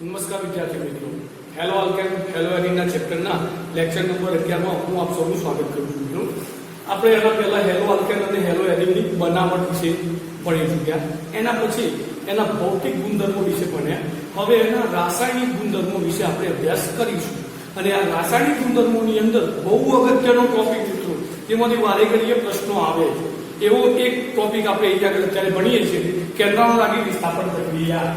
નમસ્કાર વિદ્યાર્થી મિત્રો, હેલો આલ્કેન હેલો એરીના ચેપ્ટરના લેક્ચર નંબર 11 માં હું આપ સૌનું સ્વાગત કરું છું મિત્રો. આપણે એના પહેલા હેલો આલ્કેન અને હેલો એરીનની બનાવટ વિશે ભણી ચૂક્યા. એના પછી એના ભૌતિક ગુણધર્મો વિશે ભણ્યા. હવે એના રાસાયણિક ગુણધર્મો વિશે આપણે અભ્યાસ કરીશું. અને આ રાસાયણિક ગુણધર્મોની અંદર બહુ અગત્યનો ટોપિક મિત્રો, તેમાંથી વારે ઘડીએ પ્રશ્નો આવે એવો એક ટોપિક આપણે અત્યારે ભણીએ છીએ, કેન્દ્રાનુરાગી વિસ્થાપન પ્રક્રિયા.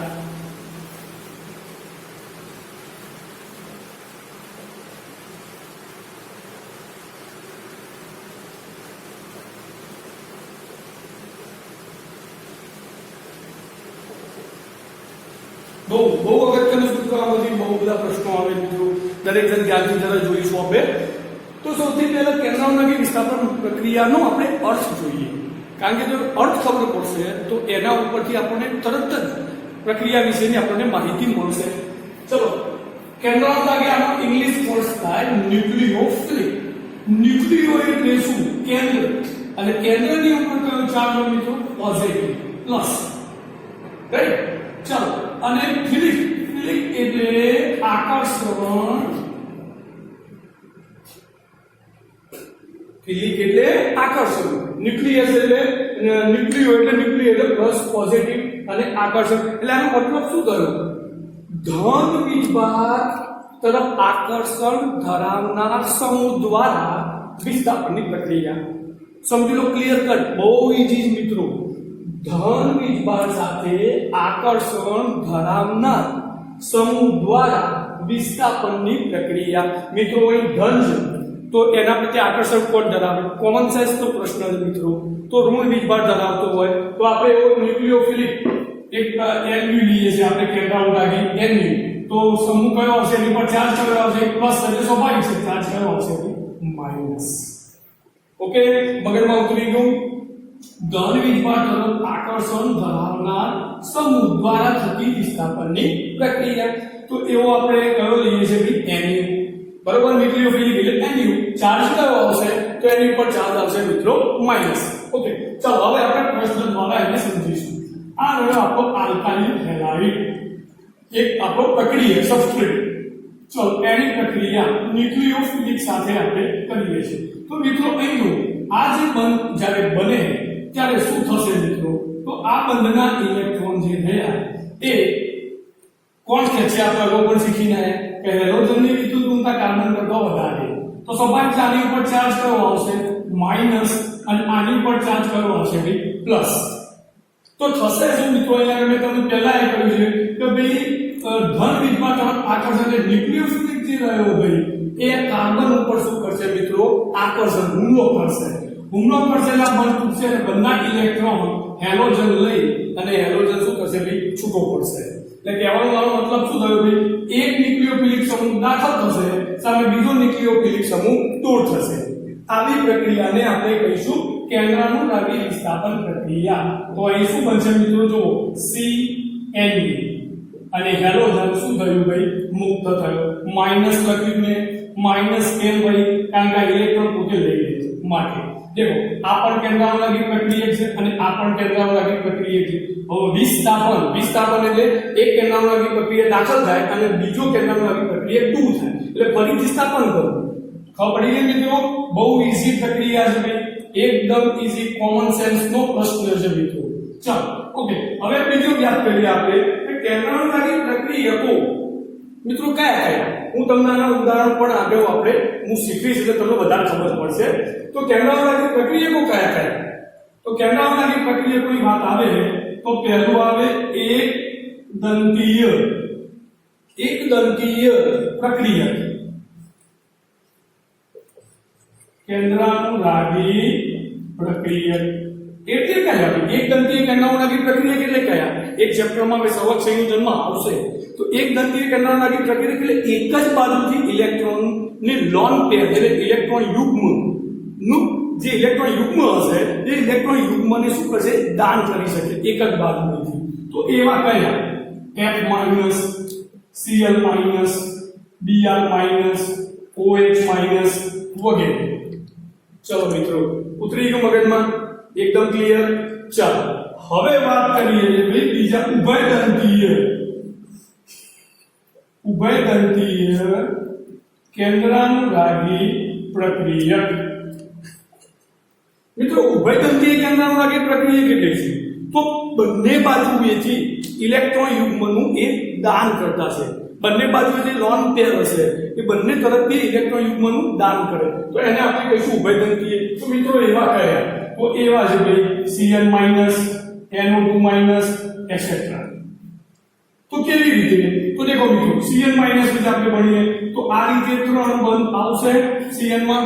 બહુ અગત્યનું સૂત્ર, આમાંથી બહુ બધા પ્રશ્નો આવે મિત્રો. દરેક જણ ધ્યાનથી જરા જોઈશું આપણે. તો સૌથી પહેલા કેન્દ્રાનુરાગી વિસ્થાપન પ્રક્રિયાનો આપણે અર્થ જોઈએ, કારણ કે જો અર્થ ખબર પડશે તો એના ઉપરથી આપણને તરત જ પ્રક્રિયા વિશેની આપણને માહિતી મળશે. ચલો, કેન્દ્રાનુરાગી આનો ઇંગ્લિશ કોર્સ થાય ન્યુક્લિયોફિલિક. ન્યુક્લિયો એટલે શું? કેન્દ્ર. અને કેન્દ્રની ઉપર કયો ચાર્જ હોય મિત્રો? Positive, plus. રાઈટ? ચાલો, અને ફિલિક એટલે આકર્ષણ. ફિલિક એટલે આકર્ષણ. ન્યુક્લિયસ એટલે ન્યુક્લિયો એટલે પ્લસ, પોઝિટિવ અને આકર્ષણ. એટલે આનો મતલબ શું થયો? ધન વીજભાર તરફ આકર્ષણ ધરાવનાર સમૂહ દ્વારા વિસ્થાપનની પ્રક્રિયા. સમજી લો, ક્લિયર કટ, બહુ ઈઝી મિત્રો. ધન વીજભાર સાથે આકર્ષણ ધરાવનાર સમૂહ દ્વારા વિસ્થાપનની પ્રક્રિયા. મિત્રો અહીં ધન છે તો એના પ્રત્યે આકર્ષણ કોણ ધરાવે? કોમન સેન્સ તો પ્રશ્ન છે મિત્રો. તો ઋણ વીજભાર ધરાવતો હોય તો આપણે એવો ન્યુક્લિયોફિલિક એક NU લઈએ છીએ આપણે, કેન્દ્રાનુરાગી NU. તો સમૂહ કયો આવશે? એની પર ચાર્જ કયો આવશે? પ્લસ. એટલે સ્વાભાવિક છે ચાર્જ કયો આવશે? માઈનસ. ઓકે, મગજમાં ઉતરી ગયું. ધન વીજભાર તરફ આકર્ષણ ધરાવનાર સમૂહ દ્વારા થતી વિસ્થાપનની પ્રક્રિયા. તો એવો આપણે કયો લઈએ છીએ? NU. બરોબર, ન્યુક્લિયોફિલિક એટલે NU. ચાર્જ કયો આવશે? તો એની પર ચાર્જ આવશે મિત્રો માઈનસ. ઓકે, ચાલો હવે આપણે પ્રશ્ન દ્વારા એને સમજીશું. આ રહ્યો આપણો આલ્કાઇલ હેલાઇડ, એક આપણો પ્રક્રિયા સબસ્ટ્રેટ. ચલો, એની પ્રક્રિયા ન્યુક્લિયોફિલિક સાથે આપણે કરીએ છીએ. તો મિત્રો અહીં આ જે બંધ જ્યારે બને ત્યારે શું થશે મિત્રો? તો આ બંધના ઇલેક્ટ્રોન જે રહ્યા એ કોણ ખેંચે? આપણે અગાઉ પણ શીખીને કે હેલોજનની વિદ્યુતઋણતા કાર્બન કરતા વધારે. તો સ્વાભાવિક આની ઉપર ચાર્જ કયો આવશે? માઈનસ. અને આની ઉપર ચાર્જ કયો આવશે? પ્લસ. તો થશે શું મિત્રો? અહીંયા મેં તમને પહેલા એ કહ્યું છે કે ભાઈ ધન વીજભાર તરફ આકર્ષણ એટલે ન્યુક્લિયોફિલિક જે રહ્યો ભાઈ એ કાર્બન ઉપર શું કરશે મિત્રો? આકર્ષણ, હુમલો કરશે. હુમલો કરશે એટલે બંધ તૂટશે અને બંધના ઇલેક્ટ્રોન હેલોજન લઈ અને હેલોજન શું કરશે ભાઈ? છૂટો પડશે. એટલે કહેવાનો મારો મતલબ શું થયો ભાઈ? એક ન્યુક્લિયોફિલિક સમૂહ દાખલ થશે, સામે બીજો ન્યુક્લિયોફિલિક સમૂહ દૂર થશે. આવી પ્રક્રિયાને આપણે કહીશું કેન્દ્રાનુરાગી વિસ્થાપન પ્રક્રિયા. તો અહીં શું બનશે મિત્રો? જુઓ, CNV અને હેલોજન શું થયું ભાઈ? મુક્ત થયો. માઈનસ લખ્યું ને, માઈનસ કેમ ભાઈ? કારણ કે આ ઇલેક્ટ્રોન પોતે લઈ લે છે માટે. देखो, આ પણ કેન્દ્રાનુરાગી પ્રક્રિયા છે અને આ પણ કેન્દ્રાનુરાગી પ્રક્રિયા છે. હવે વિસ્થાપન એટલે એક કેન્દ્રાનુરાગી પ્રક્રિયા દાખલ થાય અને બીજો કેન્દ્રાનુરાગી પ્રક્રિયા દૂર થાય એટલે ફરી વિસ્થાપન કરવું. ખબર પડી ગઈ મિત્રો? બહુ ઈઝી પ્રક્રિયા છે ભાઈ, એકદમ ઈઝી, કોમન સેન્સ નો પ્રશ્ન છે મિત્રો. ચાલો, ઓકે, હવે બીજો યાદ કરીએ આપણે કે કેન્દ્રાનુરાગી પ્રક્રિયકો મિત્રો કયા કયા. હું તમને આના ઉદાહરણ પણ આગળ આપણે હું શીખવીશ એટલે તમને વધારે ખબર પડશે. તો કેન્દ્રાનુરાગી પ્રક્રિયકો કયા કયા? તો કેન્દ્રાનુરાગી પ્રક્રિયકોની વાત આવે તો પહેલું આવે એક દંતીય પ્રક્રિયક. કેન્દ્રાનુરાગી પ્રક્રિયક એટલે કયા? એક દંતીય કેન્દ્રાનુરાગી પ્રક્રિયક એટલે કયા? એક ચેપ્ટરમાં હવે સવક સંયોજનમાં આવશે. તો એક દંતીય કેન્દ્રાનુરાગી પ્રક્રિયક એટલે એક જ બાજુથી ઇલેક્ટ્રોન ની લોન પેર એટલે ઇલેક્ટ્રોન યુગ્મ નું જે ઇલેક્ટ્રોન યુગ્મ હશે એ ઇલેક્ટ્રોન યુગ્મને શું કરશે? દાન કરી શકે એક જ બાજુથી. તો એવા કયા? F minus, Cl minus, Br minus, OH minus વગેરે. ચલો મિત્રો, ઉતરી ગયું મગજમાં? એકદમ ક્લિયર. ચાલો હવે વાત કરીએ ભાઈ બીજા ઉભયદંતીય ઉભયદંતીય કેન્દ્રાનુરાગી પ્રક્રિયક. મિત્રો ઉભયદંતીય કેન્દ્રાનુરાગી પ્રક્રિયક એટલે શું? તો બંને બાજુએથી ઇલેક્ટ્રોન યુગ્મનું એક દાન કરતા છે. બંને બાજુએ જે લોન પેર હશે એ બંને તરફથી ઇલેક્ટ્રોન યુગ્મનું દાન કરે તો એને આપણે કહીશું ઉભયદંતીય. તો મિત્રો એવા કયા? તો એવા છે ભાઈ Cn NO2 એટસેટ્રા. તો કેવી રીતે? તો દેખો મિત્રો Cn વિશે આપણે ભણીએ તો આ રીતે ત્રણ બંધ આવશે Cn માં.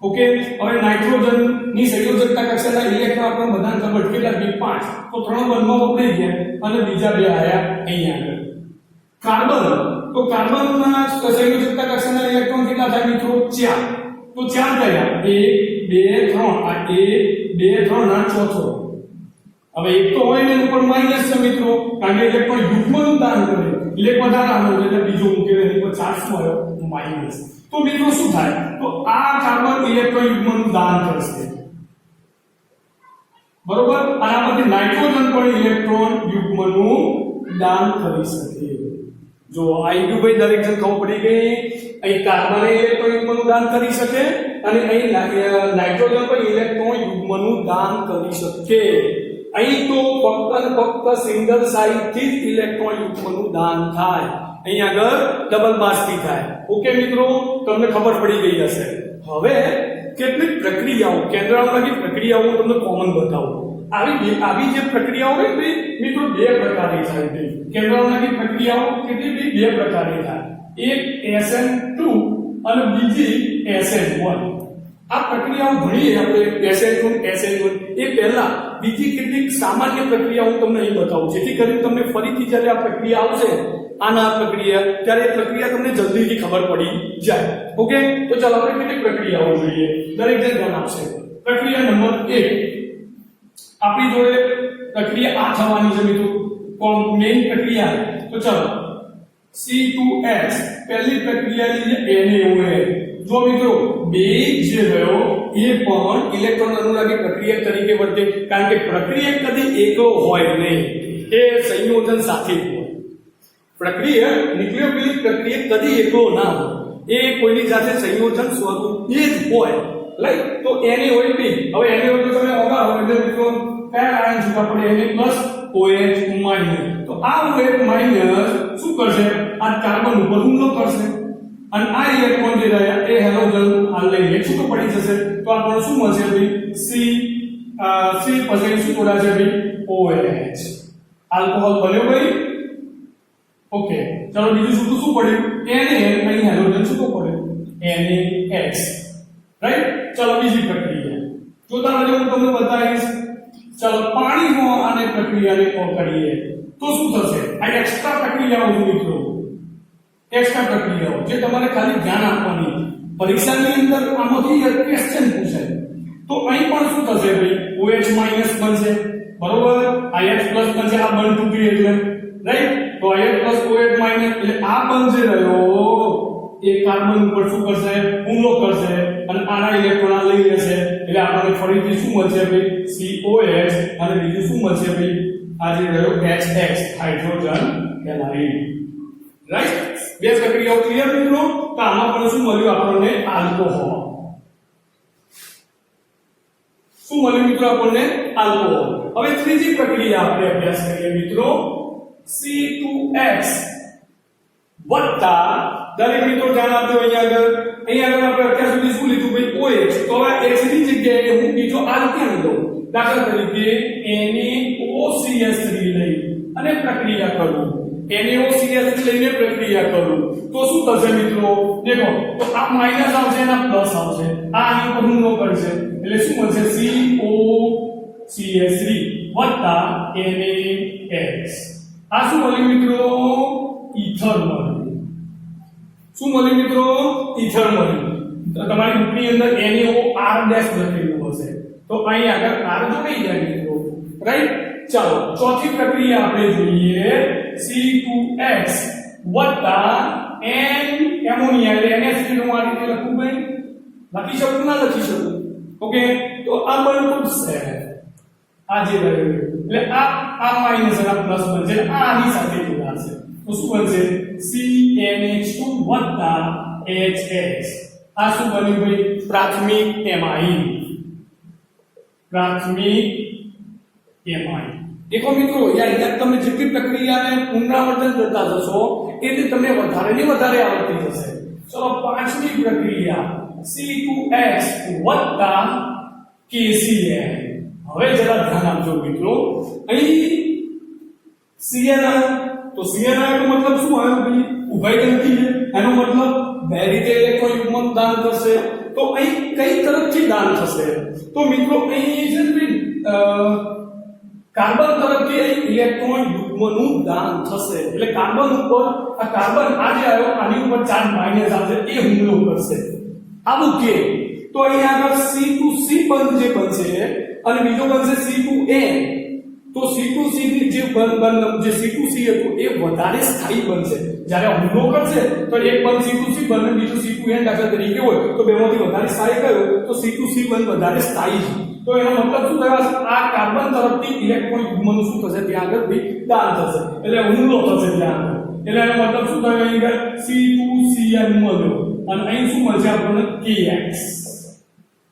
ઓકે, હવે નાઇટ્રોજન ની સંયોજકતા કક્ષાના ઇલેક્ટ્રોન આપણે બધા ખબર કેટલા? 5. તો ત્રણ બંધમાં વપરાઈ ગયા અને બીજા બે આયા અહીંયા આગળ. કાર્બન, તો કાર્બનના સંયોજકતા કક્ષાના ઇલેક્ટ્રોન કેટલા થાય મિત્રો? 4. તો 4 થયા 1 2 3. આ 1 2 3 ના ચોથો. હવે એક તો હોય ને ઉપર માઈનસ છે મિત્રો, કારણ કે ઇલેક્ટ્રોન યુગ્મનું દાન કરે એટલે વધારે આનો એટલે બીજો મૂકે એની પર ચાર્જ મળ્યો માઈનસ. તો મિત્રો શું થાય? તો આ કાર્બન ઇલેક્ટ્રોન યુગ્મનું દાન કરશે, બરોબર. અને આમાંથી નાઇટ્રોજન પણ ઇલેક્ટ્રોન યુગ્મનું દાન કરી શકે. જો આઈ ભાઈ દરેક જણ ખબર પડી ગઈ. અહીં કાર્બન ઇલેક્ટ્રોન યુગ્મનું દાન કરી શકે અને અહીં નાઇટ્રોજન પણ ઇલેક્ટ્રોન યુગ્મનું દાન કરી શકે. અહીં તો ફક્ત અને ફક્ત સિંગલ સાઇડ થી જ ઇલેક્ટ્રોન યુગ્મનું દાન થાય, અહીં આગળ ડબલ માસ થી થાય. ઓકે મિત્રો, તમને ખબર પડી ગઈ હશે. હવે કેટલીક પ્રક્રિયાઓ, કેન્દ્રાનુરાગી પ્રક્રિયાઓ તમને કોમન બતાવું. આવી જે પ્રક્રિયાઓ હોય ને મિત્રો બે પ્રકારની થાય છે. કેન્દ્રાનુરાગી પ્રક્રિયાઓ કેટલી? બે પ્રકારની થાય. એક SN2 અને બીજી SN1. આ પ્રક્રિયાઓ ભણીએ આપણે SN2 SN1 એ પહેલા બીજી કેટલીક સામાન્ય પ્રક્રિયાઓ તમને અહીં બતાવું, જેથી કરીને તમને ફરીથી જ્યારે આ પ્રક્રિયા આવશે આના પ્રક્રિયા ત્યારે એ પ્રક્રિયા તમને જલ્દીથી ખબર પડી જાય. ઓકે, તો ચાલો આપણે કેટલીક પ્રક્રિયાઓ જોઈએ, દરેક જણ ધ્યાન આપશે. પ્રક્રિયા નંબર 1 આપણી જોડે પ્રક્રિયા આ થવાની છે મિત્રો, મેઇન પ્રક્રિયા. તો ચાલો C2H પહેલી પ્રક્રિયાની છે NaOH. જો મિત્રો બે જે રહ્યો એ પણ ઇલેક્ટ્રોન અનુરાગી પ્રક્રિયા તરીકે વર્તે, કારણ કે પ્રક્રિયા કદી એકલો હોય નહીં, એ સંયોજન સાથે હોય. પ્રક્રિયા ન્યુક્લિયોફિલિક પ્રક્રિયા કદી એકલો ના હોય, એ કોઈની સાથે સંયોજન સ્વરૂપે જ હોય. રાઈટ? તો NaOH બી, હવે NaOH તો તમે ઓગાળો એટલે મિત્રો કયા આયન છૂટા પડે? Na+OH-. તો આ OH- શું કરશે? આ કાર્બન ઉપર હુમલો કરશે અને આ ઇલેક્ટ્રોન જે રહ્યા એ હેલોજન આ લઈને છૂટો પડી જશે. તો આપણને શું મળશે ભાઈ? C પછી શું જોડાશે ભાઈ? OH. આલ્કોહોલ બન્યો ભાઈ. ઓકે, ચાલો બીજું શું પડ્યું? Na, અહીં હેલોજન છૂટો પડ્યો NaH. રાઈટ? ચાલો બીજી પ્રક્રિયા જોતા રહેજો, હું તમને બતાવીશ. ચાલો પાણીમાં આને પ્રક્રિયાને કરીએ તો શું થશે? આ એક્સ્ટ્રા પ્રક્રિયાઓ છે મિત્રો, એક્સ્ટ્રા પ્રક્રિયાઓ જે તમારે ખાલી ધ્યાન આપવાની. પરીક્ષાની અંદર આમાંથી એક ક્વેશ્ચન પૂછાય. તો અહીં પણ શું થશે ભાઈ? OH- બનશે, બરોબર. H+ બનશે, આ બંધ તૂટી એટલે. રાઈટ? તો H+ OH- એટલે આ બંધ જે રહ્યો એ કાર્બન ઉપર શું કરશે? હુમલો કરશે અને આના ઇલેક્ટ્રોન આ લઈ લેશે. એટલે આપણને ફરીથી શું મળશે ભાઈ? COH અને બીજું શું મળશે ભાઈ? આ જે રહ્યો HX, હાઇડ્રોજન હેલાઇડ. રાઈટ? બે પ્રક્રિયાઓ ક્લિયર મિત્રો? તો આમાં પણ શું મળ્યું આપણને? આલ્કોહોલ. શું મળ્યું મિત્રો આપણને? આલ્કોહોલ. હવે ત્રીજી પ્રક્રિયા આપણે અભ્યાસ કરીએ મિત્રો, C2H વત્તા, દરેક મિત્રો ધ્યાન આપજો અહીંયા આગળ આપણે અત્યાર સુધી શું લીધું ભાઈ? OH. તો હવે H ની જગ્યાએ હું બીજો R ક્યાં લઉં? દાખલા તરીકે NaOCH3 લઈ અને પ્રક્રિયા કરું. NaOCH લઈને પ્રક્રિયા કરું તો શું થશે મિત્રો? દેખો, તો આ માઈનસ આવશે અને પ્લસ આવશે, આ આની ઉપર હુમલો કરશે એટલે શું મળશે? COCH3 વત્તા NaH. આ શું મળ્યું મિત્રો? ઈથર મળ્યું. શું મળ્યું મિત્રો? ઈથર મળ્યું. તો તમારી બુકની અંદર NaOR' લખેલું હશે, તો અહીં આગળ R જોડાઈ જાય મિત્રો. રાઈટ? ચાલો ચોથી પ્રક્રિયા આપણે જોઈએ, C2H વત્તા N એમોનિયા એટલે NH3 નું આ રીતે લખવું ભાઈ. લખી શકું ના લખી શકું? ઓકે, તો આ બનતું છે આ જે રહ્યું એટલે આ માઈનસ અને પ્લસ બનશે, આ આની સાથે જોડાશે. તો તો શું બનશે CnH2 વત્તા HX આ શું બન્યું ભાઈ પ્રાથમિક એમાઇન देखो मित्रों यहाँ તમે જેટલી પ્રક્રિયાને પુનરાવર્તન કરતા જશો એટલે તમને વધારે ને વધારે આવડતી જશે ચલો પાંચમી પ્રક્રિયા C2H વત્તા KCl હવે જરા ધ્યાન આપજો મિત્રો અહીં Cl તો Cl નો મતલબ શું આવ્યો ભાઈ ઉભયગંઠી છે એનો મતલબ બે રીતે ઇલેક્ટ્રોન યુગ્મનું દાન કરશે તો અહીં કઈ તરફથી દાન થશે તો મિત્રો અહીં છે કાર્બન તરફથી ઇલેક્ટ્રોન યુગ્મનું દાન થશે એટલે કાર્બન ઉપર આ કાર્બન આજે આવ્યો આની ઉપર ચાર્જ માઈનસ આવશે એ હુમલો કરશે આવું કે તો અહીં આગળ C2C બનશે અને બીજો બનશે C2N તો C2C ની જે જે C2C હતું એ વધારે સ્થાયી બનશે જ્યારે હુમલો કરશે તો એક બંધ C2C બને બીજો C2N દાખલા તરીકે હોય તો બેમાંથી વધારે સ્થાયી કયો તો C2C બંધ વધારે સ્થાયી છે તો એનો મતલબ શું થયો આ કાર્બન તરફથી ઇલેક્ટ્રોન યુગ્મનું શું થશે ત્યાં આગળ બી દાન થશે એટલે હુમલો થશે ત્યાં આગળ એટલે એનો મતલબ શું થયો અહીં આગળ C2Cn મળ્યો અને અહીં શું મળશે આપણને KX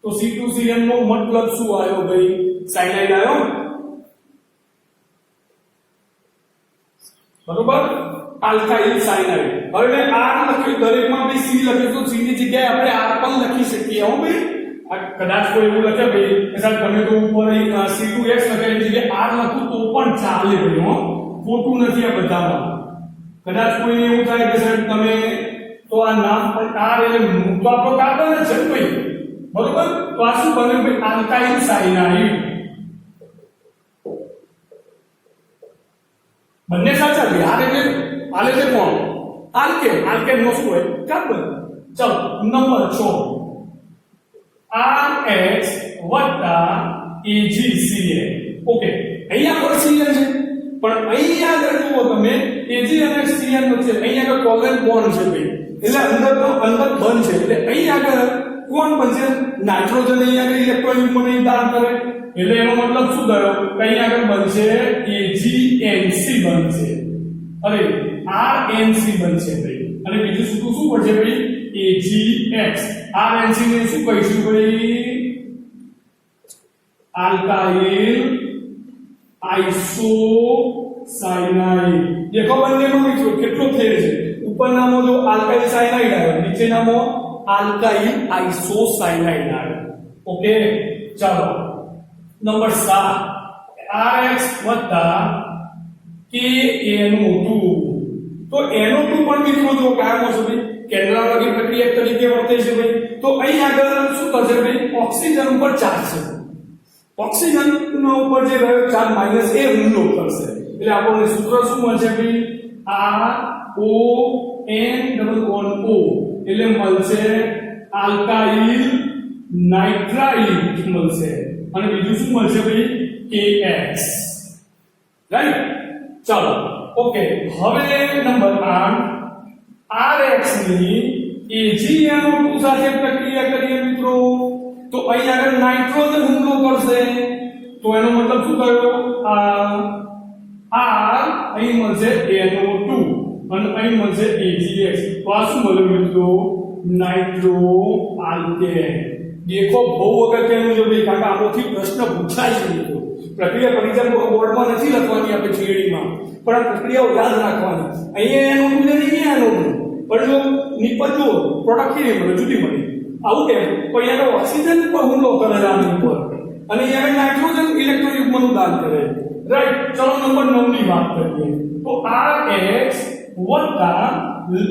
તો C2Cn નો મતલબ શું આવ્યો ભાઈ સાયનાઇડ આવ્યો બરોબર આલ્કાઇલ સાયનાઇડ હવે મેં R લખ્યું દરેકમાં બી C લખ્યું તો C ની જગ્યાએ આપણે R પણ લખી શકીએ હો ભાઈ કદાચ કોઈ એવું લખે ભાઈ કે સાહેબ તમે તો ઉપર C2H લખેલી જગ્યાએ R લખું તો પણ ચાલે ભાઈ હો ખોટું નથી આ બધામાં કદાચ કોઈને એવું થાય કે સાહેબ તમે તો આ નામ પણ R એટલે તો આપણો કાર્બન જ છે ભાઈ બરોબર તો આ શું બને ભાઈ આલ્કાઇલ સાયનાઇડ બંને સાચા છે આર એટલે કોણ આલ્કેન નો શું હોય કાર્બન ચલો નંબર 6 RH વત્તા AgCl ઓકે અહીંયા પર Cl છે પણ અહીંયા આગળ જુઓ તમે Ag અને Cl વચ્ચે અહીંયા આગળ કોવેલેન્ટ બોન્ડ છે ભાઈ એટલે અંદર બંધ છે એટલે અહીંયા આગળ કોણ બનશે નાઇટ્રોજન અહીંયા આગળ ઇલેક્ટ્રોન યુગ્મને દાન કરે એટલે એનો મતલબ શું થયો કઈ આગળ બનશે AgNC બનશે અરે RNC બનશે ભાઈ અને બીજું શું પડશે ભાઈ AgX RNC ને શું કહીશું ભાઈ આલ્કાઇલ આઇસોસાયનાઇડ દેખો બંનેમાં મિત્રો કેટલો ફેર છે ઉપરનામાં જો આલ્કાઇલ સાયનાઇડ આવ્યો નીચેનામાં આલ્કાઇલ આઇસોસાયનાઇડ આવ્યો ઓકે ચાલો नंबर 7 RH વત્તા KNO2 તો NO2 પણ મિત્રો જો કાયમ હશે ભાઈ કેન્દ્રાવર્તી પ્રક્રિયા તરીકે વર્તે છે ભાઈ તો અહીં આગળ શું થશે ભાઈ ઓક્સિજન ઉપર ચાર્જ છે ઓક્સિજન નો ઉપર જે રહ્યો ચાર્જ માઈનસ એ હુમલો કરશે એટલે આપણને સૂત્ર શું મળશે ભાઈ RON એટલે મળશે આલ્કાઇલ નાઇટ્રાઇલ મળશે અને બીજું શું મળશે ભાઈ KX રાઈટ ચાલો ઓકે હવે નંબર 8 RH ની AgNO2 સાથે પ્રક્રિયા કરીએ મિત્રો તો અહીં આગળ નાઇટ્રોજન હુમલો કરશે તો એનો મતલબ શું થયો R અહીં મળશે NO2 અને અહીં મળશે AgX તો આ શું મળ્યું મિત્રો નાઇટ્રો આલ્કેન देखो बहु अगत्यનું છે ભાઈ કાકા આમાંથી પ્રશ્ન પૂછાય છે મિત્રો પ્રક્રિયા પરિચય બોર્ડમાં નથી લખવાની આપણે થિયરીમાં પણ આ પ્રક્રિયાઓ યાદ રાખવાની અહીંયા એનો મૂલ્ય નહીં એનો પણ જો નિપજો પ્રોડક્ટ કેવી મળે જુદી મળે આવું કેમ પણ અહીંયા ઓક્સિજન પર હુમલો કરે છે આની ઉપર અને અહીંયા નાઇટ્રોજન ઇલેક્ટ્રોન યુગ્મનું દાન કરે રાઈટ ચલો નંબર 9 ની વાત કરીએ તો RH વત્તા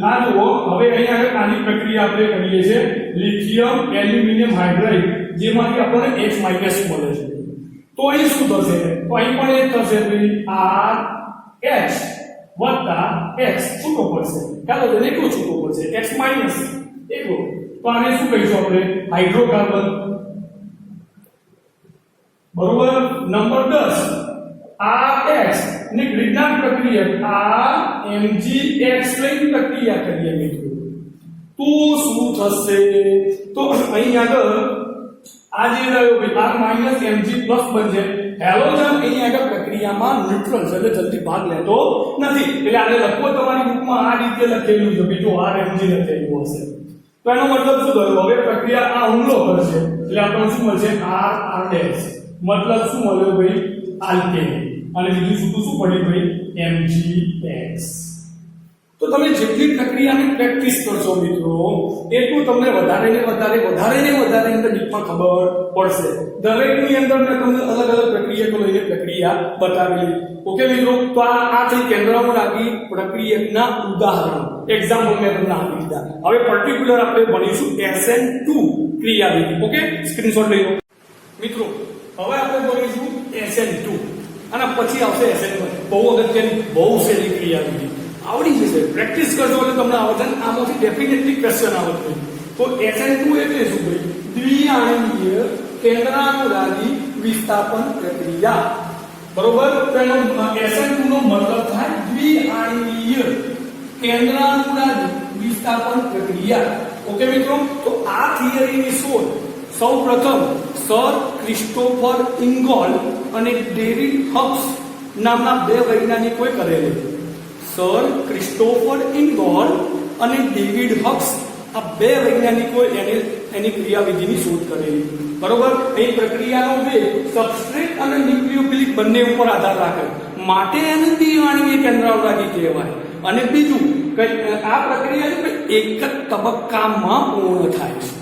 આ જુઓ હવે અહીંયા આની પ્રક્રિયા આપણે કરીએ છીએ લિથિયમ એલ્યુમિનિયમ હાઇડ્રાઇડ જેમાંથી આપણને H- મળે છે તો અહીં શું થશે તો અહીં પણ એ થશે ભાઈ RH વત્તા X છૂટો પડશે ચાલો તો એકલો છૂટો પડશે X માઈનસ એકલો તો આને શું કહીશું આપણે હાઇડ્રોકાર્બન બરોબર નંબર 10 RH ની ગ્રીડનાર પ્રક્રિયા MgX લઈને પ્રક્રિયા કરીએ મિત્રો તો શું થશે તો અહીં આગળ આ જે રહ્યો ભાઈ R - Mg+ બનશે હેલોજન અહીં આગળ પ્રક્રિયામાં ન્યુટ્રલ છે એટલે જલ્દી ભાગ લેતો નથી. એટલે આને લખવો તમારી બુકમાં આ રીતે લખેલું છે, બીજું RMG લખેલું હશે. તો એનો મતલબ શું થયો? હવે પ્રક્રિયા આ હુમલો કરશે એટલે આપણને શું મળશે? R dash. મતલબ શું મળ્યો ભાઈ? આલ્કેન. અને બીજું શું પડ્યું ભાઈ? MgX. તો તમે જેટલી પ્રક્રિયાની પ્રેક્ટિસ કરશો મિત્રો એટલું તમને વધારે ને વધારે અંદર ડીપમાં ખબર પડશે. દરેકની અંદર મેં તમને અલગ અલગ પ્રક્રિયાઓ લઈને પ્રક્રિયા બતાવેલી. ઓકે મિત્રો, તો આ થઈ કેન્દ્રમાં લાગી પ્રક્રિયાના ઉદાહરણ, એક્ઝામ્પલ મેં તમને આપી દીધા. હવે પર્ટિક્યુલર આપણે ભણીશું SN2 ક્રિયાવિધિ. ઓકે, સ્ક્રીનશોટ લઈ લો મિત્રો. હવે આપણે ભણીશું SN2 અને પછી આવશે SN1. બહુ અગત્યની, બહુ સહેલી ક્રિયાવિધિ. આવડી જશે, પ્રેક્ટિસ કરજો એટલે તમને આવડશે. આમાંથી ડેફિનેટલી ક્વેશ્ચન આવશે. તો SN2 એટલે શું ભાઈ? દ્વિઆણ્વીય કેન્દ્રાનુરાગી વિસ્થાપન પ્રક્રિયા. બરોબર? તો એનો SN2 નો મતલબ થાય દ્વિઆણ્વીય કેન્દ્રાનુરાગી વિસ્થાપન પ્રક્રિયા. ઓકે મિત્રો, તો આ થિયરીની શોધ સૌપ્રથમ સર ક્રિસ્ટોફર ઇંગોલ અને ડેવિડ હક્સ નામના બે વૈજ્ઞાનિકોએ કરેલી. સર ક્રિસ્ટોફર ઇંગોલ અને ડેવિડ હક્સ આ બે વૈજ્ઞાનિકોએ એની ક્રિયાવિધિની શોધ કરેલી. બરોબર? અહીં પ્રક્રિયાનો વેગ સબસ્ટ્રેટ અને ન્યુક્લિયોફિલિક બંને ઉપર આધાર રાખે, માટે એને દ્વિઆણ્વીય કેન્દ્રાનુરાગી કહેવાય. અને બીજું આ પ્રક્રિયા એક જ તબક્કામાં પૂર્ણ થાય છે.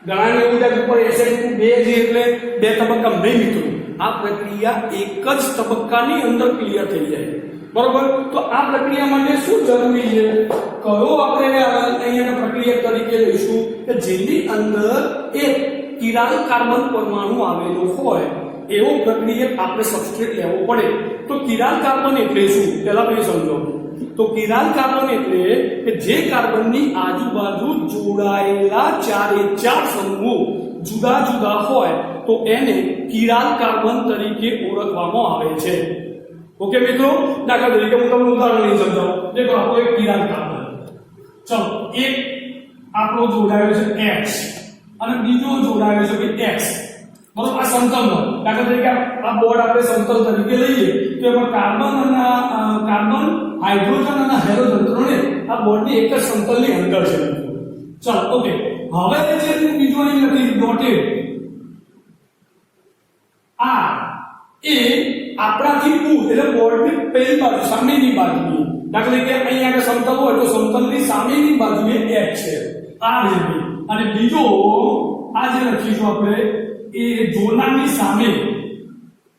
ઘણાને એવું લાગે ઉપર SN2 બે છે એટલે બે તબક્કા નહીં મિત્રો. આ પ્રક્રિયા એક જ તબક્કાની અંદર ક્લિયર થઈ જાય. બરોબર? તો આ પ્રક્રિયા માટે શું જરૂરી છે? કયો આપણે અહીંયા પ્રક્રિયા તરીકે લઈશું કે જેની અંદર એક કિરાલ કાર્બન પરમાણુ આવેલો હોય એવો પ્રક્રિયા આપણે સબસ્ટ્રેટ લેવો પડે. તો કિરાલ કાર્બન એટલે શું? પહેલા તમે સમજો. તો કિરાલ કાર્બન એટલે કે જે કાર્બનની આજુબાજુ જોડાયેલા ચારે ચાર સમૂહો જુદા જુદા હોય તો એને કિરાલ કાર્બન તરીકે ઓળખવામાં આવે છે. ઓકે મિત્રો, દાખલા તરીકે હું તમને ઉદાહરણ લઈ સમજાવું. દેખો આપણો એક કિરાલ કાર્બન, ચલો એક આપણો જોડાયો છે X અને બીજો જોડાયો છે કે X. બરોબર? આ સમતલનો દાખલા તરીકે આ બોર્ડ આપણે સમતલ તરીકે લઈએ તો એમાં કાર્બન હાઇડ્રોજન અને હેલોજન ત્રણે આ બોર્ડની એક જ સમતલની અંદર છે. ચલો ઓકે, હવે જે હું બીજો અહીં લખી ડોટેડ આ એ આપણાથી દૂર એટલે બોર્ડની પહેલી બાજુ સામેની બાજુએ. દાખલા તરીકે અહીં આગળ સમતલ હોય તો સમતલની સામેની બાજુએ X છે આ રીતે. અને બીજો આ જે લખીશું આપણે એ જોનારની સામે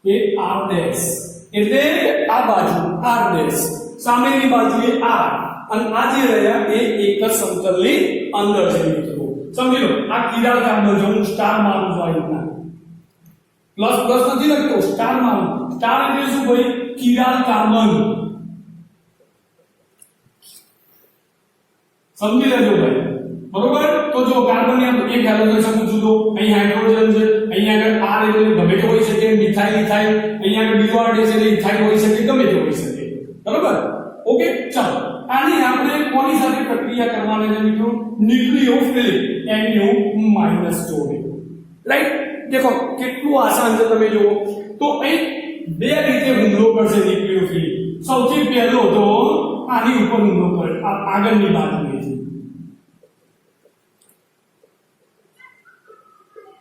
એ R ડેશ એટલે આ બાજુ R ડેશ, સામેની બાજુએ R, અને આ જે રહ્યા એ એક જ સમતલની અંદર છે મિત્રો. સમજી લો આ કિરાલ કાર્બન છે. હું સ્ટાર મારું છું આ રીતના, પ્લસ પ્લસ નથી લખતો, સ્ટાર મારું. સ્ટાર એટલે શું ભાઈ? Chiral carbon. સમજી લેજો ભાઈ. બરોબર? તો જો કાર્બન ની અંદર એક હેલોજન સમૂહ જુદો, અહીં હાઇડ્રોજન છે, અહીં આગળ R એટલે ગમે તે હોઈ શકે, મિથાઇલ ઇથાઇલ, અહીં આગળ બીજો R એટલે ઇથાઇલ હોઈ શકે, ગમે તે હોઈ શકે. બરોબર? ઓકે, ચાલો આની આપણે કોની સાથે પ્રક્રિયા કરવાની છે મિત્રો? ન્યુક્લિયોફિલિક NU- જોડે. રાઈટ? દેખો કેટલું આસાન છે તમે જુઓ. તો અહીં બે રીતે હુમલો કરશે ન્યુક્લિયોફિલિક. સૌથી પહેલો તો આની ઉપર હુમલો કરે, આ આગળની બાજુએથી.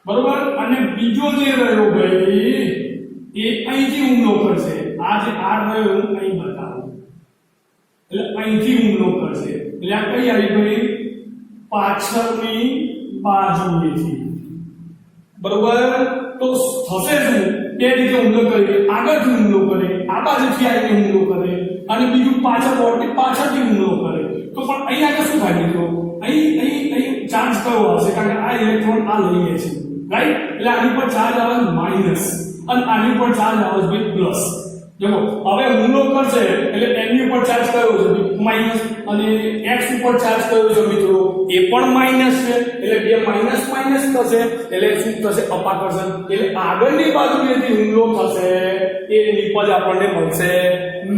બરોબર? અને બીજો જે રહ્યો ભાઈ એ અહીંથી હુમલો કરશે. આ જે R રહ્યો હું અહીં બતાવું એટલે અહીંથી હુમલો કરશે. એટલે આ કઈ આવી ભાઈ? પાછળની બાજુએથી. બરોબર? તો થશે શું? બે રીતે હુમલો કરે, આગળથી હુમલો કરે, આ બાજુથી આવીને હુમલો કરે, અને બીજું પાછળ બોર્ડની પાછળથી હુમલો કરે. તો પણ અહીં આગળ શું થાય મિત્રો? અહીં ચાર્જ કયો આવશે? કારણ કે આ ઇલેક્ટ્રોન આ લઈ લે છે. રાઈટ? એટલે આની પર ચાર્જ આવે માઈનસ અને આની પર ચાર્જ આવે ભાઈ પ્લસ. देखो હવે હુમલો કરશે એટલે n ઉપર ચાર્જ કયો છે માઈનસ અને x ઉપર ચાર્જ કયો છે મિત્રો એ પણ માઈનસ છે એટલે બે માઈનસ માઈનસ થશે એટલે શું થશે અપાકર્ષણ એટલે આગળની બાજુએથી હુમલો થશે એ નિપજ આપણને મળશે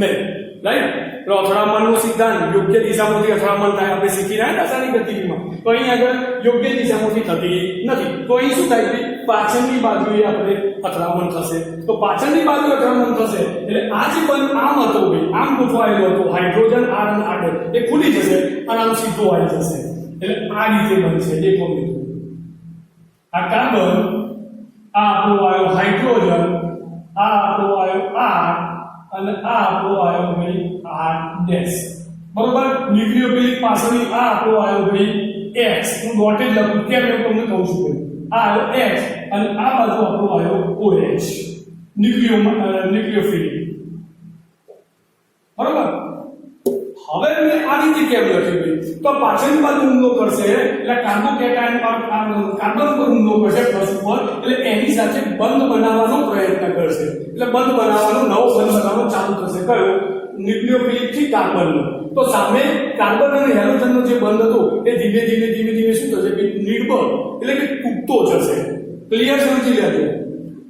નહીં રાઈટ તો અથડામણનો સિદ્ધાંત યોગ્ય દિશામાંથી અથડામણ થાય આપણે શીખી રહ્યા ને રાસાયણિક ગતિવિધિમાં તો અહીં આગળ યોગ્ય દિશામાંથી થતી નથી તો અહીં શું થાય પાછળની બાજુએ આપણે અથડામણ થશે. તો પાછળની બાજુ અથડામણ થશે એટલે આ જે બંધ આમ હતો ભાઈ, આમ ગોઠવાયેલો હતો હાઇડ્રોજન આર અને આગળ એ ખુલી જશે અને આમ સીધો આવી જશે. એટલે આ રીતે બનશે. દેખો મિત્રો, આ કાર્બન, આ આપણો આવ્યો હાઇડ્રોજન, આ આપણો આવ્યો આર અને આ આપણો આવ્યો ભાઈ આર ડેશ. બરોબર. ન્યુક્લિયોફિલિક પાછળની આ આપણો આવ્યો ભાઈ X. હું ડોટેડ લખું કેમ એમ તમને કહું છું. આ આવ્યો X અને આ બાજુ આપણો આવ્યો OH, ન્યુક્લિયોફિલિક. બરોબર. હવે મેં આ રીતે કેમ લખ્યું? તો પાછળની બાજુ હુમલો કરશે એટલે કાર્બોકેટાયન પર કાર્બન પર હુમલો કરશે પ્લસ ઉપર, એટલે એની સાથે બંધ બનાવવાનો પ્રયત્ન કરશે. એટલે બંધ બનાવવાનો નવો બંધ બનાવવાનો ચાલુ થશે. કયો? ન્યુક્લિયોફિલિક થી કાર્બનનો. તો સામે કાર્બન અને હેલોજનનો જે બંધ હતો એ ધીમે ધીમે શું થશે? નિર્બળ એટલે કે તૂટતો જશે. ક્લિયર સમજી લેજો.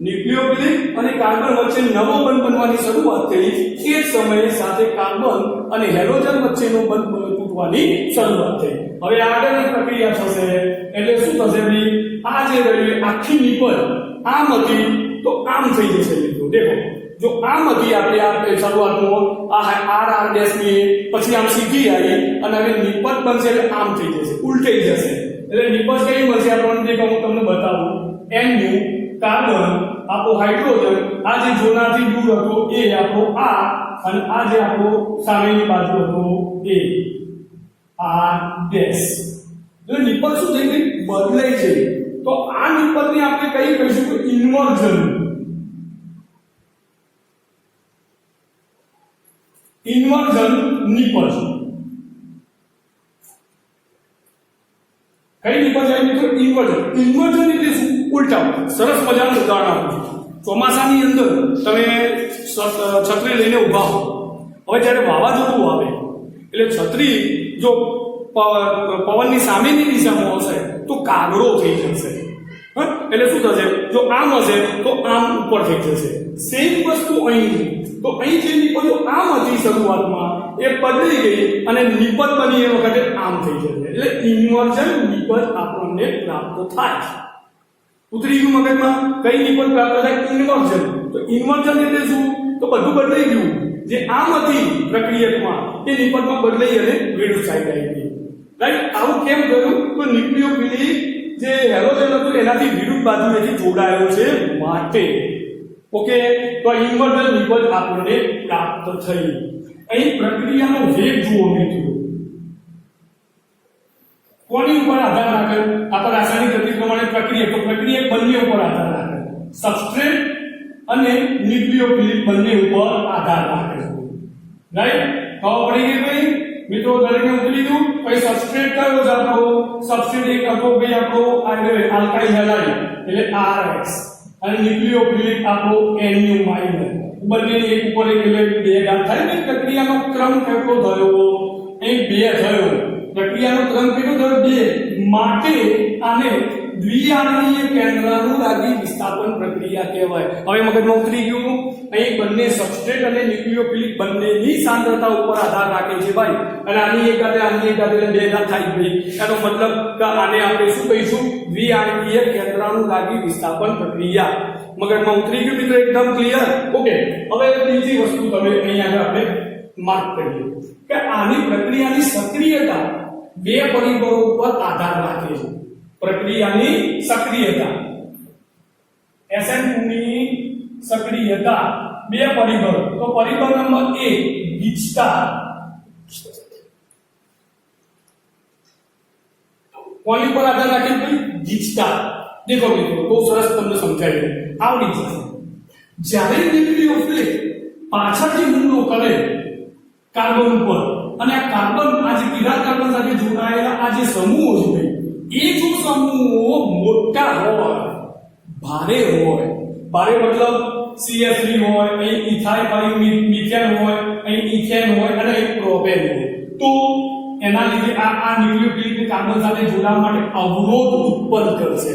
ન્યુક્લિયોફિલિક અને કાર્બન વચ્ચે નવો બંધ બનવાની શરૂઆત થઈ. એ જ સમયે સાથે કાર્બન અને હેલોજન વચ્ચેનો બંધ તૂટવાની શરૂઆત થઈ. હવે આગળની પ્રક્રિયા થશે એટલે શું થશે ભાઈ? આ જે રહી આખી નિપજ આમ હતી તો આમ થઈ જશે મિત્રો. દેખો, જો આમ હતી આપણે શરૂઆતમાં આ આર આર ડેશ ની પછી આમ સીધી આવી અને હવે નિપજ બનશે એટલે આમ થઈ જશે, ઉલટાઈ જશે. એટલે નિપજ કેવી બનશે આપણને દેખો, હું તમને બતાવું. Nu કાર્બન, આપણો હાઇડ્રોજન, આ જે જોનારથી દૂર હતો એ આપણો આ, અને આ જે આપણો સામેની બાજુ હતો એ આર ડેશ. એટલે નિપજ શું થઈ ગઈ? બદલાઈ છે. તો આ નિપજને આપણે કઈ કહીશું કે ઇન્વર્ઝન. ઇન્વર્ઝન નિપજ. કઈ નિપજ આવી મિત્રો? ઇન્વર્ઝન. ઇન્વર્ઝન એટલે શું? ઉલટાવ. સરસ મજાનું ઉદાહરણ આપું છું. ચોમાસાની અંદર તમે છત્રી લઈને ઊભા હો. હવે જ્યારે વાવાઝોડું આવે એટલે છત્રી જો પવનની સામેની દિશામાં હશે તો કાગડો થઈ જશે. એટલે શું થશે? જો આમ હશે તો આમ ઉપર થઈ જશે. સેમ વસ્તુ અહીં. તો અહીં જે નિપજો આમ હતી શરૂઆતમાં એ બદલી ગઈ અને નિપજ બની એ વખતે આમ થઈ જશે. એટલે ઇન્વર્ઝન નિપજ આપણને પ્રાપ્ત થાય. ઉતરી ગયું મગજમાં? કઈ નિપજ પ્રાપ્ત થાય? ઇન્વર્ઝન. તો ઇન્વર્ઝન એટલે શું? તો બધું બદલાઈ ગયું. જે આમ હતી પ્રક્રિયકમાં એ નિપજમાં બદલાઈ અને વિરુદ્ધ સાઈડ આવી ગઈ. રાઈટ? આવું કેમ થયું? તો ન્યુક્લિયોફિલિક જે હેલોજન હતું એનાથી વિરુદ્ધ બાજુએથી જોડાયેલો છે માટે. ઓકે, તો ઇન્વર્ઝન નિપજ આપણને પ્રાપ્ત થઈ. અહીં પ્રક્રિયાનો વેગ જુઓ મિત્રો. કોની ઉપર આધાર રાખે? આપણે રાસાયણિક ગતિ પ્રમાણે પ્રક્રિયા, તો પ્રક્રિયા બંને ઉપર આધાર રાખે. સબસ્ટ્રેટ અને ન્યુક્લિયોફિલિક બંને ઉપર આધાર રાખે છે. રાઈટ? ખબર પડી ગઈ ભાઈ મિત્રો? દરેકને ઉતરી લીધું. પછી સબસ્ટ્રેટ કયો છે આપણો? સબસ્ટ્રેટ એક હતો ભાઈ આપણો આલ્કાઇલ હેલાઇડ એટલે RX, અને ન્યુક્લિયોફિલિક આપણો Nu માઇનર. બંનેની એક ઉપર એક એટલે બે ગાંઠ થાય ને. પ્રક્રિયાનો ક્રમ કેટલો થયો? અહીં બે થયો. પ્રક્રિયાનો ક્રમ કેટલો થયો? બે. માટે આને દ્વિઆણ્વીય કેન્દ્રાનુરાગી વિસ્થાપન પ્રક્રિયા કહેવાય. હવે મગજમાં ઉતરી ગયું. અહીં બંને સબસ્ટ્રેટ અને ન્યુક્લિયોફિલિક બંનેની સાંદ્રતા ઉપર આધાર રાખે છે ભાઈ. અને આની એક ગાંઠ એટલે બે ગાંઠ થાય ભાઈ. એનો મતલબ કે આને આપણે શું કહીશું? દ્વિઆણ્વીય કેન્દ્રાનુરાગી વિસ્થાપન પ્રક્રિયા. મગજમાં ઉતરી ગયું મિત્રો? એકદમ ક્લિયર? ઓકે. હવે બીજી વસ્તુ તમે અહીંયા આપણે માર્ક કરીએ કે આની પ્રક્રિયાની સક્રિયતા બે પરિબળો ઉપર આધાર રાખે છે. પ્રક્રિયાની સક્રિયતા, SN2 ની સક્રિયતા બે પરિબળ. તો પરિબળ નંબર 1 ગીચતા. કોની પર આધાર રાખે છે? ગીચતા. દેખો મિત્રો, બહુ સરસ તમને સમજાય આવડી જશે. જ્યારે ન્યુક્લિયોફિલિક પાછળથી હુમલો કરે કાર્બન ઉપર, અને આ કાર્બન આ જે પીળા કાર્બન સાથે જોડાયેલા આ જે સમૂહો છે એ જો સમૂહો મોટા હોય, ભારે હોય, ભારે મતલબ CH3 હોય, અહીં ઇથાઇલ મિથેન હોય, અહીં ઇથેન હોય અને અહીં પ્રોપેન હોય, તો એના લીધે આ ન્યુક્લિયોફિલિક કાર્બન સાથે જોડાવા માટે અવરોધ ઉત્પન્ન કરશે.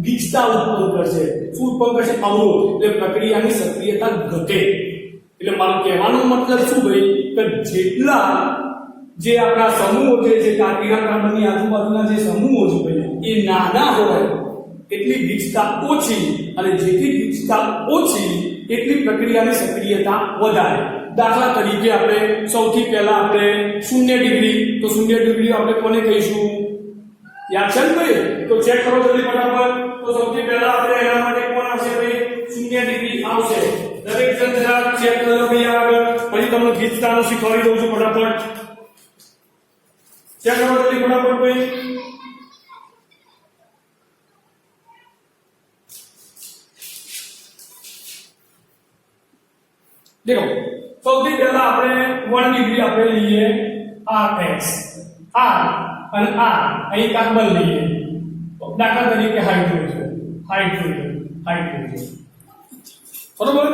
ગીચતા ઉત્પન્ન કરશે. શું ઉત્પન્ન કરશે? અવરોધ. એટલે પ્રક્રિયાની સક્રિયતા ઘટે. એટલે મારો કહેવાનો મતલબ શું ભાઈ કે જેટલા જે આપણા સમૂહો છે, જે કાર્બનની આજુબાજુના જે સમૂહો છે ભાઈ એ નાના હોય એટલી ગીચતા ઓછી, અને જેટલી ગીચતા ઓછી એટલી પ્રક્રિયાની સક્રિયતા વધારે. દાખલા તરીકે આપણે સૌથી પહેલા આપણે 0 ડિગ્રી, તો 0 ડિગ્રી આપણે કોને કહીશું? યાદ છે ને ભાઈ? તો ચેક કરો જલ્દી ફટાફટ. તો સૌથી પહેલા આપણે એના માટે કોણ આવશે ભાઈ? 0 ડિગ્રી આવશે. દરેક જણ જરા ચેક કરો ભાઈ આગળ. પછી તમને ગીચતાનું શીખવાડી દઉં છું ફટાફટ. ચેક કરો જલ્દી ફટાફટ ભાઈ. देखो સૌથી પહેલા આપણે 1 ડિગ્રી આપણે લઈએ rx, r અને r અહીં કાર્બન લઈએ. દાખલા તરીકે હાઇડ્રોજન. બરોબર?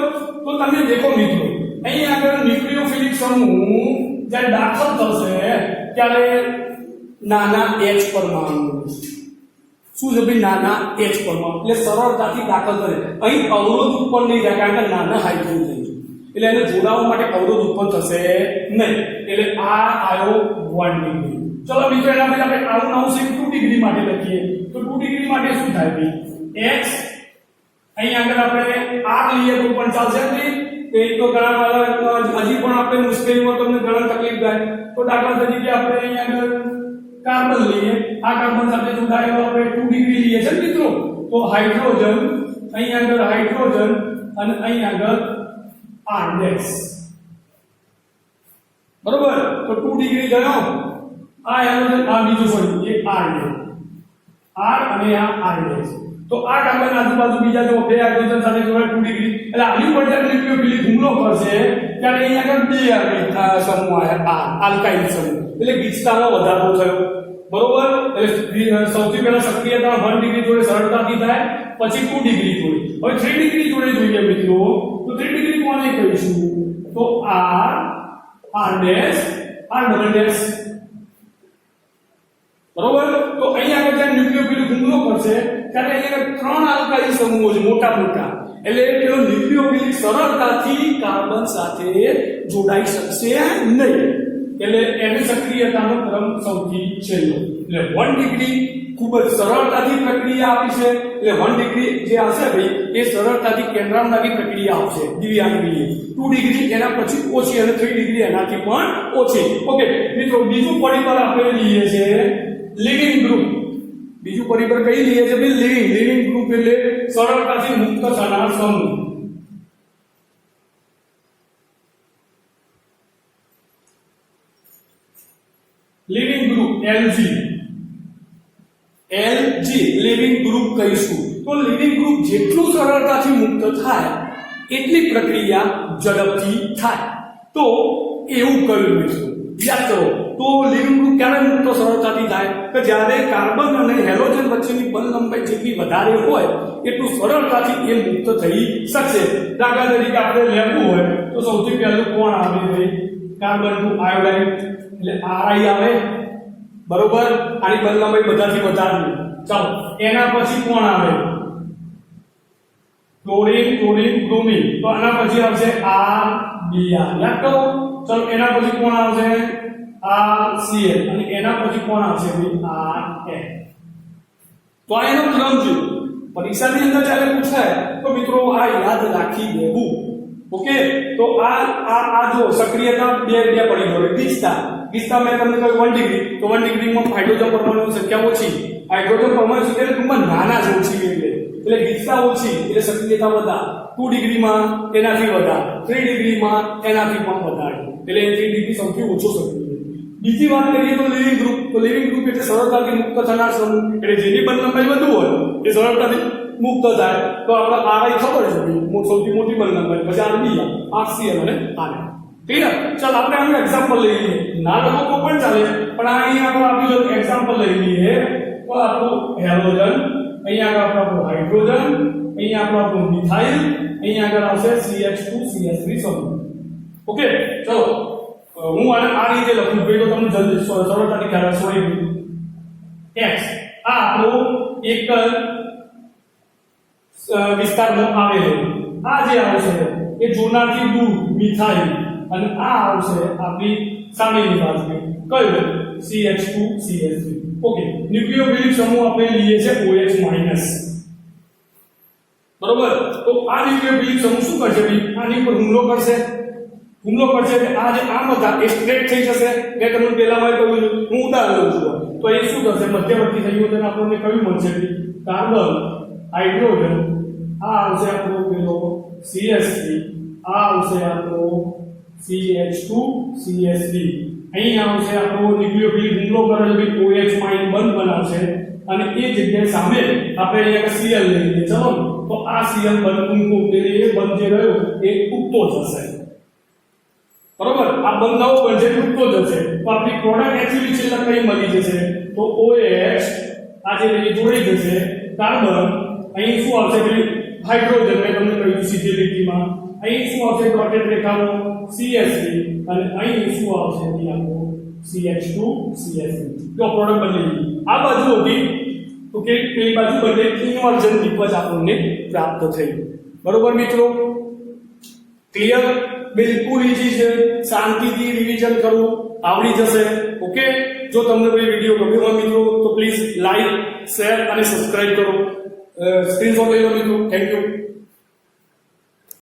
તો તમે દેખો મિત્રો, અહીં આગળ ન્યુક્લિયોફિલિક સમૂહ જ્યારે દાખલ થશે ત્યારે નાના h પરમાણુ, શું છે ભાઈ? નાના h પરમાણુ, એટલે સરળતાથી દાખલ કરે. અહીં અવરોધ ઉત્પન્ન નહીં થાય, કારણ કે નાના હાઇડ્રોજન, એટલે એને જોડાવા માટે અવરોધ ઉત્પન્ન થશે નહીં. એટલે આ આવ્યો 1 ડિગ્રી. ચલો મિત્રો, એના પછી આપણે આવું નવું છે 2 ડિગ્રી માટે લખીએ. તો 2 ડિગ્રી માટે શું થાય ભાઈ? x, અહીં આગળ આપણે r લઈએ તો પણ ચાલશે ભાઈ. તો એક તો ઘણા હજી પણ આપણે મુશ્કેલીમાં તમને ઘણા તકલીફ થાય. તો દાખલા તરીકે આપણે અહીં આગળ કાર્બન લઈએ. આ કાર્બન સાથે જોડાયેલો આપણે 2 ડિગ્રી લઈએ છે મિત્રો. તો હાઇડ્રોજન, અહીં આગળ હાઇડ્રોજન અને અહીં આગળ r ડેશ. બરોબર? તો 2 ડિગ્રી ગયો. આ હાઇડ્રોજન, આ બીજું સોરી, એક r ડેશ, r અને આ r ડેશ. તો આ કાર્બન આજુબાજુ બીજા જો બે હાઇડ્રોજન સાથે જોડાય 2 ડિગ્રી, એટલે આની પર જ્યારે ન્યુક્લિયોફિલિક હુમલો કરશે ત્યારે અહીં આગળ બે સમૂહ આવ્યા, આલ્કાઇલ સમૂહ, એટલે ગીચતાનો વધારો થયો. બરોબર? એટલે સૌથી પહેલા સક્રિયતા 1 ડિગ્રી જોડે સરળતાથી થાય, પછી 2 ડિગ્રી જોડે. હવે 3 ડિગ્રી જોડે જોઈએ મિત્રો. તો 3 ડિગ્રી કોને કહીશું? તો r dash, r double dash. બરોબર? તો અહીં આગળ જ્યારે ન્યુક્લિયોફિલિક હુમલો કરશે ત્યારે અહીંયા 3 આલ્કાઇલ સમૂહો છે મોટા મોટા, એટલે પેલો ન્યુક્લિયોફિલિક સરળતાથી કાર્બન સાથે જોડાઈ શકશે નહીં. એટલે એની સક્રિયતાનો ક્રમ સૌથી છેલ્લો. એટલે 1 ડિગ્રી ખૂબ જ સરળતાથી પ્રક્રિયા આપી છે. એટલે 1 ડિગ્રી જે હશે ભાઈ એ સરળતાથી કેન્દ્રાંતની પ્રક્રિયા આવશે દ્વિઆંગીય. 2 ડિગ્રી એના પછી ઓછી, અને 3 ડિગ્રી એનાથી પણ ઓછી. ઓકે મિત્રો, બીજું પરિબળ આપણે લઈએ છે લિવિંગ ગ્રુપ. બીજું પરિબળ કઈ લઈએ છે ભાઈ? લિવિંગ ગ્રુપ એટલે સરળતાથી મુક્ત થનાર સમૂહ. Living group Lg living group કહીશું. તો લિવિંગ ગ્રુપ જેટલું સરળતાથી મુક્ત થાય એટલી પ્રક્રિયા ઝડપથી થાય. તો એવું કહ્યું મિત્રો, યાદ કરો. તો લિવિંગ ગ્રુપ ક્યારે મુક્ત સરળતાથી થાય? કે જ્યારે કાર્બન અને હેલોજન વચ્ચેની બળ લંબાઈ જેટલી વધારે હોય એટલું સરળતાથી એ મુક્ત થઈ શકશે. દાખલા તરીકે આપણે લેવું હોય તો સૌથી પહેલું કોણ આવે ભાઈ? કાર્બન ટુ આયોડાઇન, એટલે Ri આવે. બરોબર? આની બળ લંબાઈ બધાથી વધારે. ચાલો, એના પછી કોણ આવે? Chlorine, bromine. તો આના પછી આવશે Rbr. યાદ કરો. ચાલો, એના પછી કોણ આવશે? RCl. અને એના પછી કોણ આવશે ભાઈ? Rn. તો આ એનો ક્રમ છે. પરીક્ષાની અંદર જ્યારે પૂછાય તો મિત્રો આ યાદ રાખી દેવું. ઓકે? તો આ જો સક્રિયતા બે પડી ગયો. ગીચતા મેં તમને કહ્યું 1 ડિગ્રી. તો 1 ડિગ્રીમાં હાઇડ્રોજન પરમાણુની સંખ્યા ઓછી. હાઇડ્રોજન પરમાણુ એટલે ટૂંકમાં નાના છે, ઓછી એટલે ગીચતા ઓછી, એટલે સક્રિયતા વધારે. 2 ડિગ્રીમાં એનાથી વધારે, 3 ડિગ્રીમાં એનાથી પણ વધારે. એટલે 3 ડિગ્રી સૌથી ઓછો સક્રિય. બીજી વાત કરીએ તો લિવિંગ ગ્રુપ. તો લિવિંગ ગ્રુપ એટલે સરળતાથી મુક્ત થનાર સમૂહ, એટલે જેની બળ લંબાઈ વધુ હોય એ સરળતાથી મુક્ત થાય. તો આપણે Ri ખબર છે સૌથી મોટી બળ લંબાઈ, પછી Rbr, RCl અને Rn. ક્લિયર? ચાલ આપણે આનું એક્ઝામ્પલ લઈ લઈએ. ના લખો તો પણ ચાલે, પણ અહીં આપણે આપ્યું છે એક્ઝામ્પલ લઈ લઈએ. તો આપણું હેલોજન, અહીંયા આગળ આપણું હાઇડ્રોજન, અહીંયા આપણું મિથાઇલ, અહીંયા આગળ આવશે CH2CH3 સમૂહ. ઓકે? ચલો, હું આ રીતે લખું ભાઈ તો તમને જલ્દી સરળતાથી ખ્યાલ આવશે. x આ આપણો એક વિસ્તારમાં આવેલો, આ જે આવશે એ જોનારથી દૂર મિથાઇલ, અને આ આવશે આપણી સામેની બાજુ કયો? CH2CH3. ઓકે, ન્યુક્લિયોફિલિક સમૂહ આપણે લઈએ છે OH-. બરોબર. તો આ ન્યુક્લિયોફિલિક સમૂહ શું કરશે ભાઈ? આની પર હુમલો કરશે એટલે આ જે આમ હતા એ સ્ટ્રેટ થઈ જશે. મેં તમને પહેલામાં કહ્યું, હું ઉદાહરણ લઉં છું. તો એ શું થશે? મધ્યવર્તી સંયોજન આપણને કયું મળશે? કાર્બન, હાઇડ્રોજન, આ આવશે આપણો પેલો CH3, આ આવશે આપણો CH2 CH3, અહીં આવશે આપણો ન્યુક્લિયોફિલિક હુમલો કરેલ OH બંધ બનાવશે અને એ જગ્યાએ સામે આપણે અહીંયા Cl લઈ લઈએ. ચલો, તો આ Cl બંધ ઊંઘો એટલે એ બંધ જે રહ્યો એ ઉગતો જશે. બરોબર. આ બંધ નવો બનશે, ઉગતો જશે. તો આપણી પ્રોડક્ટ એક્ચ્યુઅલી છેલ્લા કઈ મળી જશે? તો OH આ જે જોડી જશે. કાર્બન, અહીં શું આવશે ભાઈ? હાઇડ્રોજન. મેં તમને કહ્યું સીધી લીટીમાં. અહીં શું આવશે? ડોટેડ રેખાનો CH3 અને અહીં શું આવશે? આપણો CH2 CH3. તો પ્રોડક્ટ બની ગઈ. આ બાજુ હતી તો કે પેલી બાજુ બદલે ઇન્વર્ઝન નિપજ આપણને પ્રાપ્ત થઈ. બરોબર મિત્રો? ક્લિયર? બિલકુલ ઈઝી છે. શાંતિથી રિવિઝન કરવું આવડી જશે. ઓકે. જો તમને કોઈ વિડિયો ગમ્યો હોય મિત્રો તો પ્લીઝ લાઈક, શેર અને સબસ્ક્રાઇબ કરો. સ્ક્રીનશોટ લઈ લો મિત્રો. Thank you.